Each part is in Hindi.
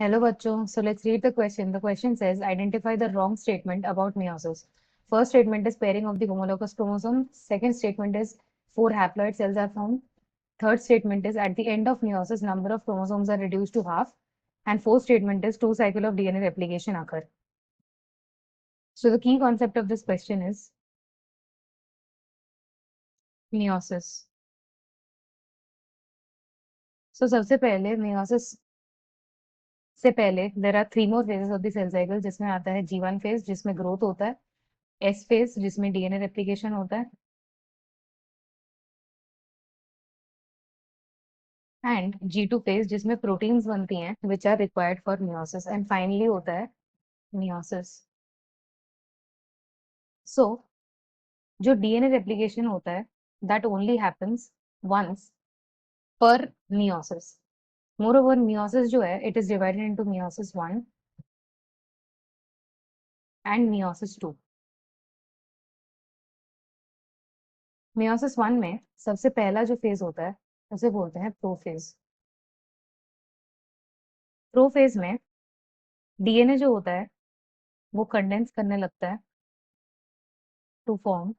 Hello, bachcho. So let's read the question. The question says, identify the wrong statement about meiosis. First statement is pairing of the homologous chromosome. Second statement is four haploid cells are found. Third statement is at the end of meiosis, number of chromosomes are reduced to half. And fourth statement is two cycle of DNA replication occur. So the key concept of this question is meiosis. So सबसे पहले meiosis से पहले there are three more phases of the cell cycle जिसमें आता है G1 phase जिसमें growth होता है, S phase जिसमें DNA replication होता है, एंड G2 फेज जिसमें प्रोटीन्स बनती हैं which are required for meiosis, and finally होता है मियोसिस. सो जो डीएनए रेप्लिकेशन होता है that only happens once per meiosis. Moreover meiosis जो है it is divided into meiosis 1 and meiosis 2. Meiosis 1 में सबसे पहला जो फेज होता है उसे बोलते हैं प्रोफेज. प्रोफेज में डीएनए जो होता है वो कंडेंस करने लगता है to form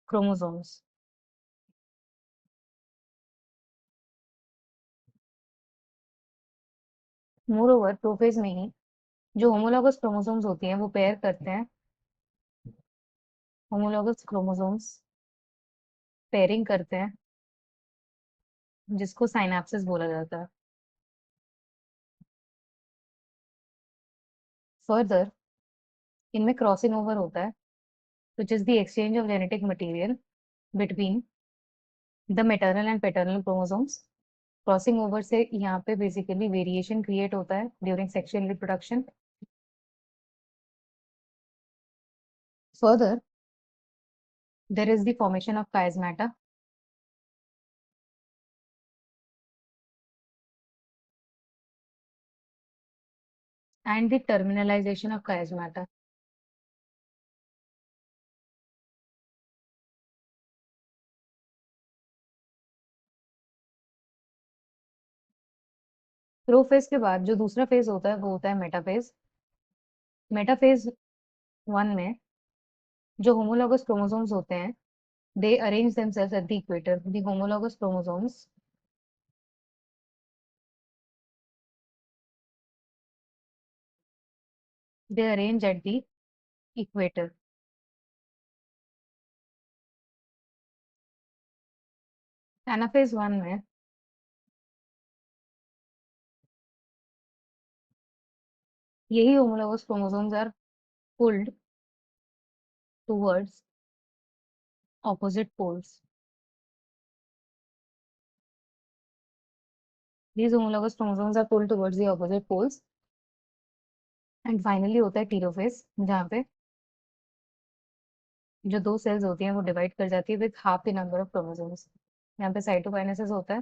chromosomes. Moreover prophase में ही जो होमोलॉगस क्रोमोसोम्स होती हैं वो पेयर करते हैं. होमोलॉगस क्रोमोसोम्स पेयरिंग करते हैं जिसको साइनेप्सिस बोला जाता है. फर्दर इनमें क्रॉसिंग ओवर होता है which is the exchange of genetic material between the maternal and paternal chromosomes. Crossing over से यहाँ पे बेसिकली वेरिएशन क्रिएट होता है during sexual reproduction. Further there is the formation of chiasmata and the terminalization of chiasmata. Prophase के बाद जो दूसरा फेज होता है वो होता है मेटाफेज. मेटाफेज 1 में जो होमोलॉगस क्रोमोसोम्स होते हैं they arrange themselves at the equator. The homologous chromosomes they arrange at the equator. Anaphase 1 में यही homologous chromosomes are pulled towards opposite poles. These homologous chromosomes are pulled towards the opposite poles. And finally होता है टीलोफेज जहाँ पे जो दो सेल्स होती हैं वो डिवाइड कर जाती है with half the number of chromosomes. यहाँ पे साइटोकाइनेसिस होता है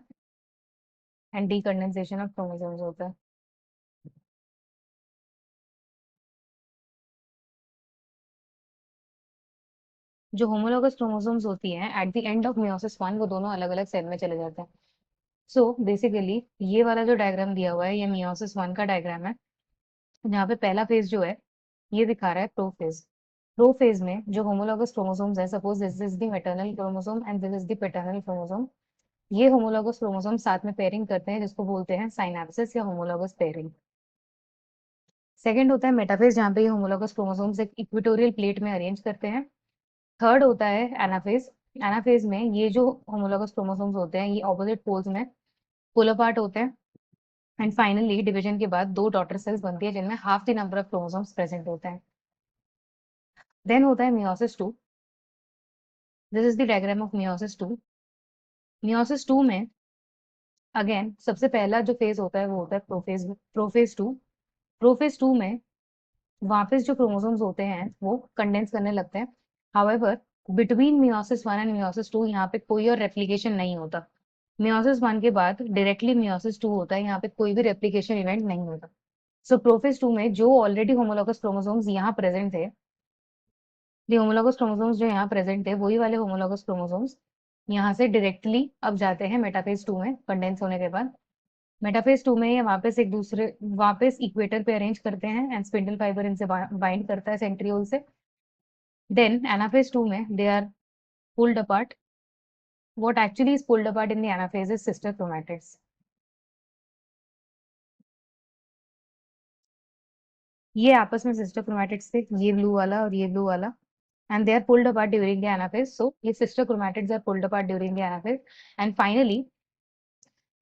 एंड डीकंडेंसेशन ऑफ क्रोमोसोम्स होता है. जो होमोलॉगस क्रोमोसोम्स होती हैं at the end of meiosis 1 वो दोनों अलग अलग सेल में चले जाते हैं. सो बेसिकली ये वाला जो डायग्राम दिया हुआ है ये मियोसिस 1 का डायग्राम है जहाँ पे पहला फेज जो है ये दिखा रहा है प्रोफेज. प्रोफेज में जो होमोलॉगस क्रोमोसोम्स है suppose this is the maternal chromosome and this is the paternal chromosome. ये होमोलॉगस क्रोमोसोम साथ में पेयरिंग करते हैं जिसको बोलते हैं साइनेप्सिस या होमोलॉगस पेयरिंग. सेकंड होता है मेटाफेज जहाँ पे ये होमोलॉगस क्रोमोसोम्स एक इक्वेटोरियल प्लेट में अरेंज करते हैं. थर्ड होता है एनाफेज. एनाफेज में ये जो होमोलॉगस क्रोमोसोम्स होते हैं ये ऑपोजिट पोल्स में पुल अपार्ट होते हैं. एंड फाइनली डिवीजन के बाद दो डॉटर सेल्स बनती है जिनमें half the number of chromosomes present होते हैं. देन होता है meiosis 2. This is the diagram of meiosis 2. Meiosis 2 में अगेन सबसे पहला जो फेज होता है वो होता है प्रोफेज. प्रोफेज 2. प्रोफेज 2 में वापस जो क्रोमोसोम्स होते हैं वो कंडेंस करने लगते हैं. However between meiosis 1 and meiosis 2 यहाँ पे कोई और रेप्लिकेशन नहीं होता. मियोसिस 1 के बाद डायरेक्टली मियोसिस 2 होता है. यहाँ पे कोई भी रेप्लिकेशन इवेंट नहीं होता. सो प्रोफेज 2 में जो ऑलरेडी होमोलॉगस क्रोमोसोम्स यहाँ प्रेजेंट थे ये होमोलॉगस क्रोमोसोम्स जो यहाँ प्रेजेंट थे वही वाले होमोलॉगस क्रोमोसोम्स यहाँ से डायरेक्टली अब जाते हैं मेटाफेज 2 में कंडेंस होने के बाद. मेटाफेज 2 में ये वापस इक्वेटर पे अरेंज करते हैं एंड स्पिंडल फाइबर इनसे बाइंड करता है सेंट्रियोल से। देन एनाफेज 2 में they are pulled apart. What actually is pulled apart in the anaphase is sister chromatids. ये आपस में सिस्टर क्रोमैटिड्स थे, ये ब्लू वाला और ये ब्लू वाला, and they are pulled apart during the anaphase. So ये sister chromatids are pulled apart during the anaphase, and finally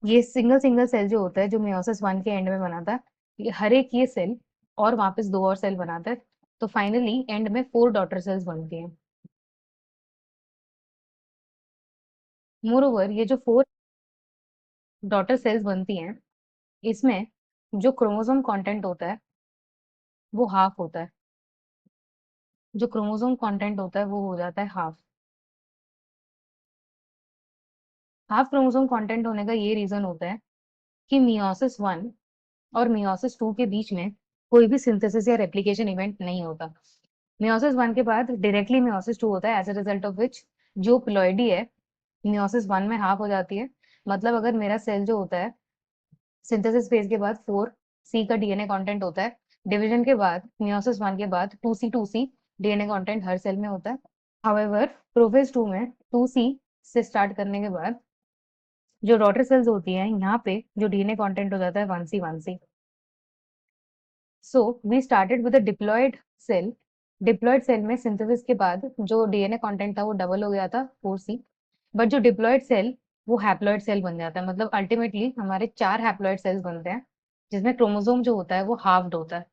ये सिंगल सिंगल सेल जो होता है जो meiosis 1 के एंड में बनाता है, ये हर एक ये सेल और वापस दो और सेल बनाता है, तो फाइनली एंड में 4 डॉटर सेल्स बनती हैं। मोर ओवर ये जो 4 डॉटर सेल्स बनती हैं, इसमें जो क्रोमोसोम कंटेंट होता है वो हाफ होता है। जो क्रोमोसोम कंटेंट होता है वो हो जाता है हाफ। हाफ क्रोमोसोम कंटेंट होने का ये रीजन होता है कि मियोसिस 1 और मियोसिस 2 के बीच में कोई भी सिंथेसिस या रेप्लिकेशन इवेंट नहीं होता। मियोसिस 1 के बाद डायरेक्टली मियोसिस 2 होता है, as a result of which जो प्लॉइडी है मियोसिस 1 में हाफ हो जाती है। मतलब अगर मेरा सेल जो होता है सिंथेसिस फेज के बाद 4C का डीएनए कंटेंट होता है, डिवीजन के बाद मियोसिस 1 के बाद 2C डीएनए कंटेंट हर सेल में होता है। हाउएवर प्रोफेज 2 में 2C से स्टार्ट करने के बाद जो डॉटर सेल्स होती हैं यहाँ पे जो डीएनए कंटेंट हो जाता है 1C। So we started with a diploid cell में सिंथेसिस के बाद जो डीएनए कंटेंट था वो डबल हो गया था 4C, बट जो डिप्लॉयड सेल वो हैप्लॉयड सेल बन जाता है। मतलब अल्टीमेटली हमारे 4 हैप्लॉयड सेल्स बनते हैं जिसमें क्रोमोसोम जो होता है वो हाफ्ड होता है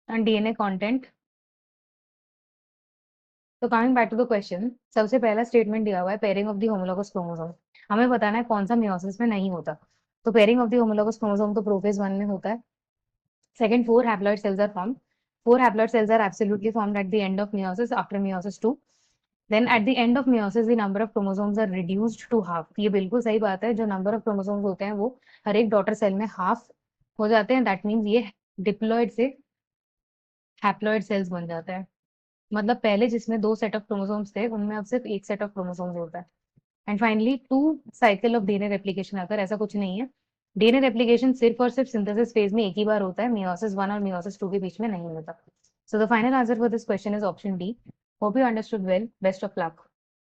एंड डीएनए कंटेंट। तो coming back to the question, सबसे पहला स्टेटमेंट दिया हुआ है pairing of the homologous chromosome. हमें बताना है कौन सा मियोसिस में नहीं होता। तो pairing of the homologous chromosome तो प्रोफेज 1 में होता है। Second, 4 haploid cells are formed. 4 haploid cells are absolutely formed at the end of meiosis after meiosis 2. Then at the end of meiosis the number of chromosomes are reduced to half. ये बिल्कुल सही बात है, जो नंबर ऑफ क्रोमोसोम्स होते हैं वो हर एक डॉटर सेल में हाफ हो जाते हैं। दैट मीन्स ये डिप्लॉयड से हैप्लॉयड सेल्स बन जाते हैं। मतलब पहले जिसमें 2 सेट ऑफ क्रोमोसोम्स थे उनमें अब सिर्फ एक सेट ऑफ क्रोमोसोम्स होता है। And finally 2 cycle of DNA replication अगर ऐसा कुछ नहीं है। डीएनए रेप्लिकेशन सिर्फ और सिर्फ सिंथेसिस फेज में एक ही बार होता है, मियोसिस 1 और मियोसिस 2 के बीच में नहीं होता। So the final answer for this question is option D. Hope you understood well. Best of luck.